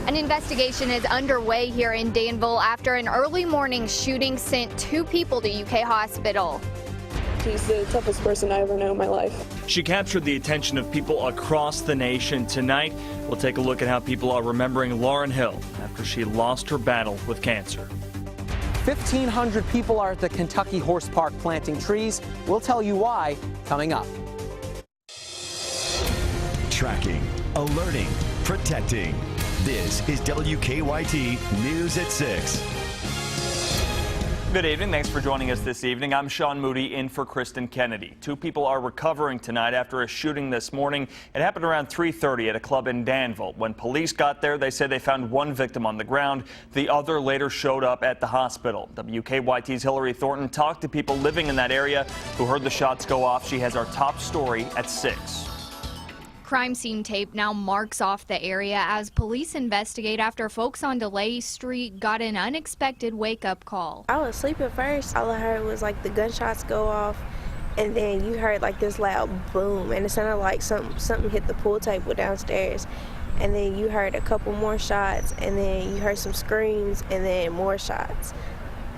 An investigation is underway here in Danville after an early morning shooting sent 2 people to UK hospital. He's the toughest person I ever know in my life. She captured the attention of people across the nation tonight. We'll take a look at how people are remembering Lauren Hill after she lost her battle with cancer. 1,500 people are at the Kentucky Horse Park planting trees. We'll tell you why coming up. Tracking, alerting, protecting. This is WKYT News at 6. Good evening. Thanks for joining us this evening. I'm Sean Moody in for Kristen Kennedy. 2 people are recovering tonight after a shooting this morning. It happened around 3:30 at a club in Danville. When police got there, they said they found 1 victim on the ground. The other later showed up at the hospital. WKYT's Hillary Thornton talked to people living in that area who heard the shots go off. She has our top story at 6. Crime scene tape now marks off the area as police investigate after folks on DeLay Street got an unexpected wake-up call. I was asleep at first. All I heard was like the gunshots go off, and then you heard like this loud boom, and it sounded like something hit the pool table downstairs. And then you heard a couple more shots, and then you heard some screams, and then more shots.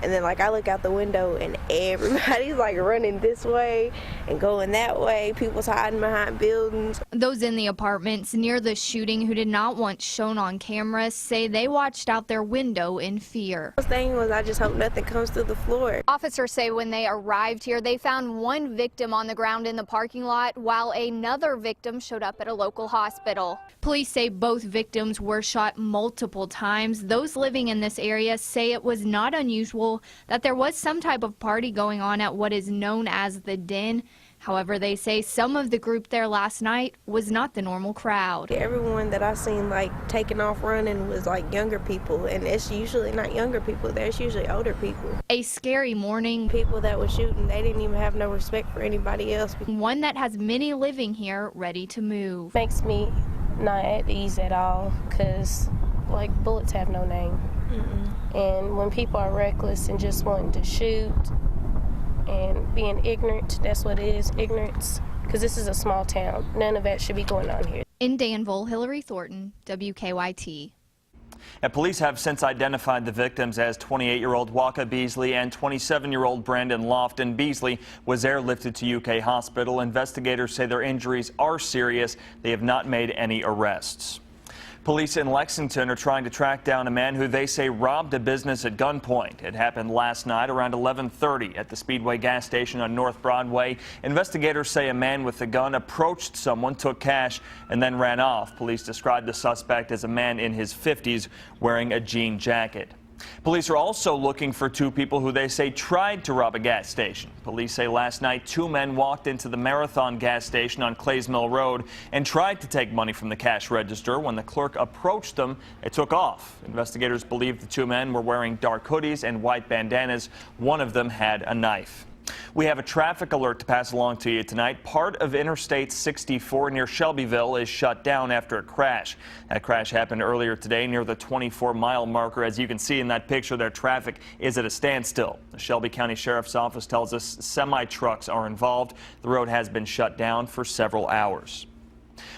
And then like I look out the window and everybody's like running this way and going that way. People's hiding behind buildings. Those in the apartments near the shooting who did not want shown on camera say they watched out their window in fear. The thing was, I just hope nothing comes through the floor. Officers say when they arrived here, they found 1 victim on the ground in the parking lot while another victim showed up at a local hospital. Police say both victims were shot multiple times. Those living in this area say it was not unusual that there was some type of party going on at what is known as the Den. However, they say some of the group there last night was not the normal crowd. Everyone that I seen like taking off running was like younger people, and it's usually not younger people there, it's usually older people. A scary morning. People that were shooting, they didn't even have no respect for anybody else. One that has many living here ready to move. Makes me not at ease at all, because like bullets have no name. And when people are reckless and just wanting to shoot and being ignorant, that's what it is, ignorance. Because this is a small town. None of that should be going on here. In Danville, Hillary Thornton, WKYT. And police have since identified the victims as 28-year-old Waka Beasley and 27-year-old Brandon Lofton. Beasley was airlifted to UK hospital. Investigators say their injuries are serious. They have not made any arrests. Police in Lexington are trying to track down a man who they say robbed a business at gunpoint. It happened last night around 11:30 at the Speedway gas station on North Broadway. Investigators say a man with a gun approached someone, took cash, and then ran off. Police described the suspect as a man in his 50s wearing a jean jacket. Police are also looking for 2 people who they say tried to rob a gas station. Police say last night 2 men walked into the Marathon gas station on Clays Mill Road and tried to take money from the cash register. When the clerk approached them, they took off. Investigators believe the 2 men were wearing dark hoodies and white bandanas. One of them had a knife. We have a traffic alert to pass along to you tonight. Part of Interstate 64 near Shelbyville is shut down after a crash. That crash happened earlier today near the 24-mile marker. As you can see in that picture, their traffic is at a standstill. The Shelby County Sheriff's Office tells us semi-trucks are involved. The road has been shut down for several hours.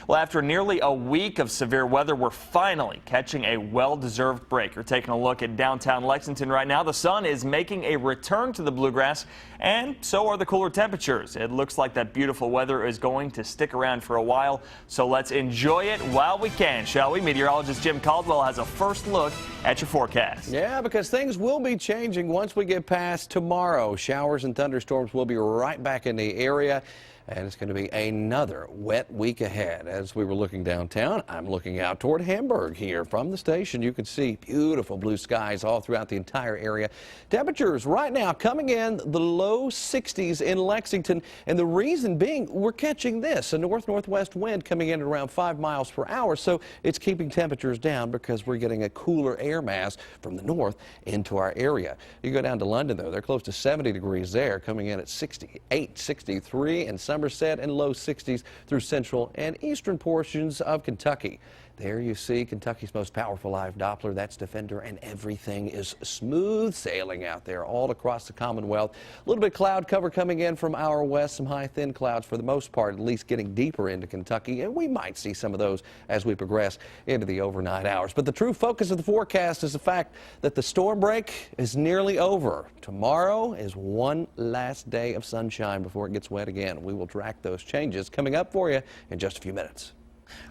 Well, after nearly a week of severe weather, we're finally catching a well-deserved break. We're taking a look at downtown Lexington right now. The sun is making a return to the bluegrass, and so are the cooler temperatures. It looks like that beautiful weather is going to stick around for a while, so let's enjoy it while we can, shall we? Meteorologist Jim Caldwell has a first look at your forecast. Yeah, because things will be changing once we get past tomorrow. Showers and thunderstorms will be right back in the area. And it's going to be another wet week ahead. As we were looking downtown, I'm looking out toward Hamburg here from the station. You can see beautiful blue skies all throughout the entire area. Temperatures right now coming in the low 60s in Lexington. And the reason being, we're catching this, a north-northwest wind coming in at around 5 miles per hour. So it's keeping temperatures down because we're getting a cooler air mass from the north into our area. You go down to London, though, they're close to 70 degrees there, coming in at 68, 63, and Somerset and low 60s through central and eastern portions of Kentucky. There you see Kentucky's most powerful live Doppler. That's Defender, and everything is smooth sailing out there all across the Commonwealth. A little bit of cloud cover coming in from our west, some high thin clouds for the most part, at least getting deeper into Kentucky, and we might see some of those as we progress into the overnight hours. But the true focus of the forecast is the fact that the storm break is nearly over. Tomorrow is one last day of sunshine before it gets wet again. We will track those changes coming up for you in just a few minutes.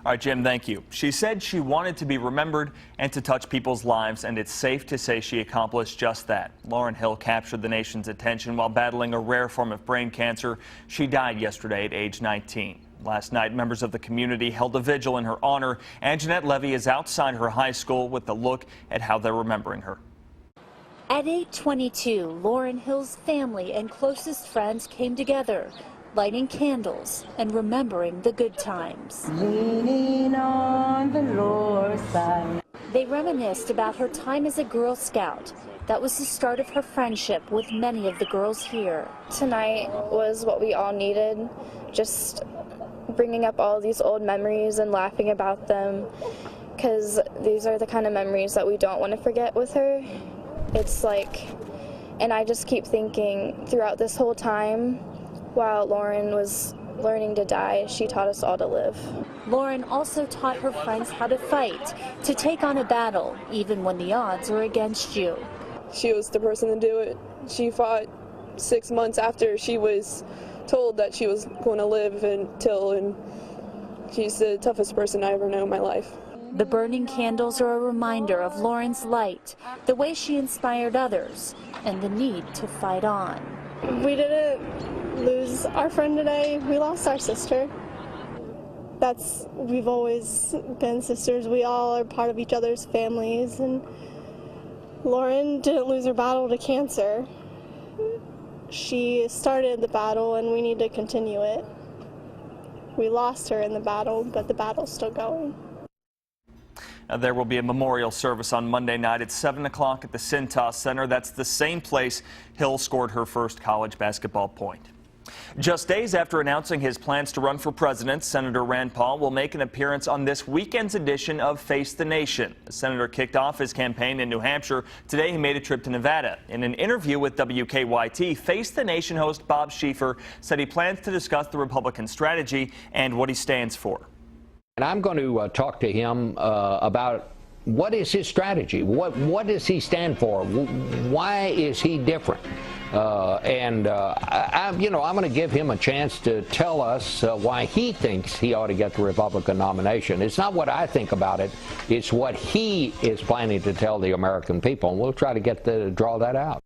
All right, Jim, thank you. She said she wanted to be remembered and to touch people's lives, and it's safe to say she accomplished just that. Lauryn Hill captured the nation's attention while battling a rare form of brain cancer. She died yesterday at age 19. Last night, members of the community held a vigil in her honor, and Jeanette Levy is outside her high school with a look at how they're remembering her. At 8:22, Lauryn Hill's family and closest friends came together, lighting candles and remembering the good times. Leaning on the Lord's side. They reminisced about her time as a Girl Scout. That was the start of her friendship with many of the girls here. Tonight was what we all needed, just bringing up all these old memories and laughing about them, because these are the kind of memories that we don't want to forget with her. It's like, and I just keep thinking throughout this whole time, while Lauryn was learning to die, she taught us all to live. Lauryn also taught her friends how to fight, to take on a battle, even when the odds are against you. She was the person to do it. She fought 6 months after she was told that she was going to live and she's the toughest person I ever know in my life. The burning candles are a reminder of Lauryn's light, the way she inspired others, and the need to fight on. We didn't lose our friend today. We lost our sister. We've always been sisters. We all are part of each other's families, and Lauryn didn't lose her battle to cancer. She started the battle, and we need to continue it. We lost her in the battle, but the battle's still going. There will be a memorial service on Monday night at 7 o'clock at the Cintas Center. That's the same place Hill scored her first college basketball point. Just days after announcing his plans to run for president, Senator Rand Paul will make an appearance on this weekend's edition of Face the Nation. The senator kicked off his campaign in New Hampshire. Today he made a trip to Nevada. In an interview with WKYT, Face the Nation host Bob Schieffer said he plans to discuss the Republican strategy and what he stands for. And I'm going to talk to him about what is his strategy, what does he stand for, why is he different, I'm going to give him a chance to tell us why he thinks he ought to get the Republican nomination. It's not what I think about it, it's what he is planning to tell the American people, and we'll try to draw that out.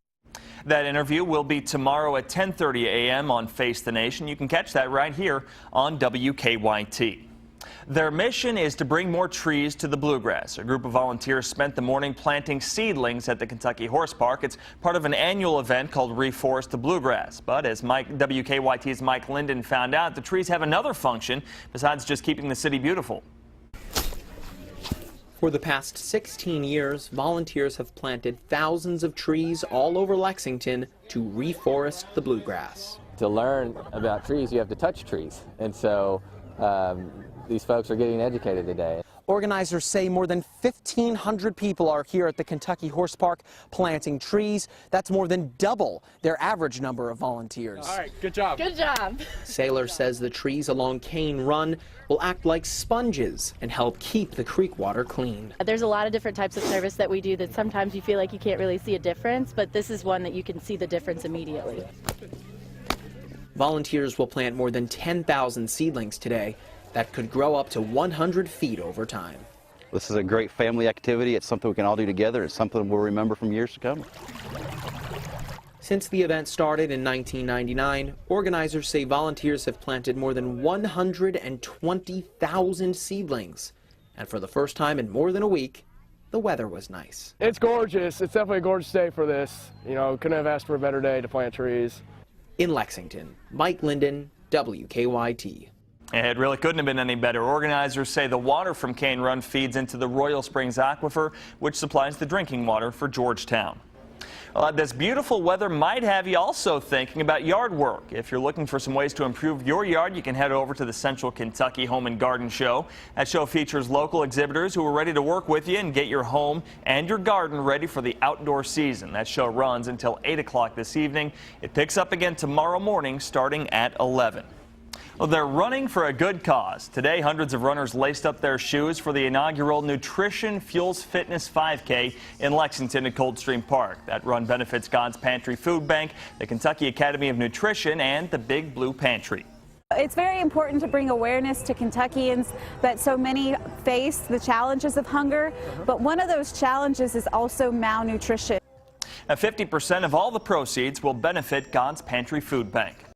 That interview will be tomorrow at 10:30 a.m. on Face the Nation. You can catch that right here on WKYT. Their mission is to bring more trees to the bluegrass. A group of volunteers spent the morning planting seedlings at the Kentucky Horse Park. It's part of an annual event called Reforest the Bluegrass. But as WKYT's Mike Linden found out, the trees have another function besides just keeping the city beautiful. For the past 16 years, volunteers have planted thousands of trees all over Lexington to reforest the bluegrass. To learn about trees, you have to touch trees. And so these folks are getting educated today. Organizers say more than 1,500 people are here at the Kentucky Horse Park planting trees. That's more than double their average number of volunteers. All right, good job. Good job. Saylor says the trees along Cane Run will act like sponges and help keep the creek water clean. There's a lot of different types of service that we do that sometimes you feel like you can't really see a difference, but this is one that you can see the difference immediately. Volunteers will plant more than 10,000 seedlings today. That could grow up to 100 feet over time. This is a great family activity. It's something we can all do together. It's something we'll remember from years to come. Since the event started in 1999, organizers say volunteers have planted more than 120,000 seedlings. And for the first time in more than a week, the weather was nice. It's gorgeous. It's definitely a gorgeous day for this. You know, couldn't have asked for a better day to plant trees. In Lexington, Mike Linden, WKYT. It really couldn't have been any better. Organizers say the water from Cane Run feeds into the Royal Springs Aquifer, which supplies the drinking water for Georgetown. Well, this beautiful weather might have you also thinking about yard work. If you're looking for some ways to improve your yard, you can head over to the Central Kentucky Home and Garden Show. That show features local exhibitors who are ready to work with you and get your home and your garden ready for the outdoor season. That show runs until 8 o'clock this evening. It picks up again tomorrow morning starting at 11. Well, they're running for a good cause. Today, hundreds of runners laced up their shoes for the inaugural Nutrition Fuels Fitness 5K in Lexington at Coldstream Park. That run benefits God's Pantry Food Bank, the Kentucky Academy of Nutrition, and the Big Blue Pantry. It's very important to bring awareness to Kentuckians that so many face the challenges of hunger, but one of those challenges is also malnutrition. Now, 50% of all the proceeds will benefit God's Pantry Food Bank.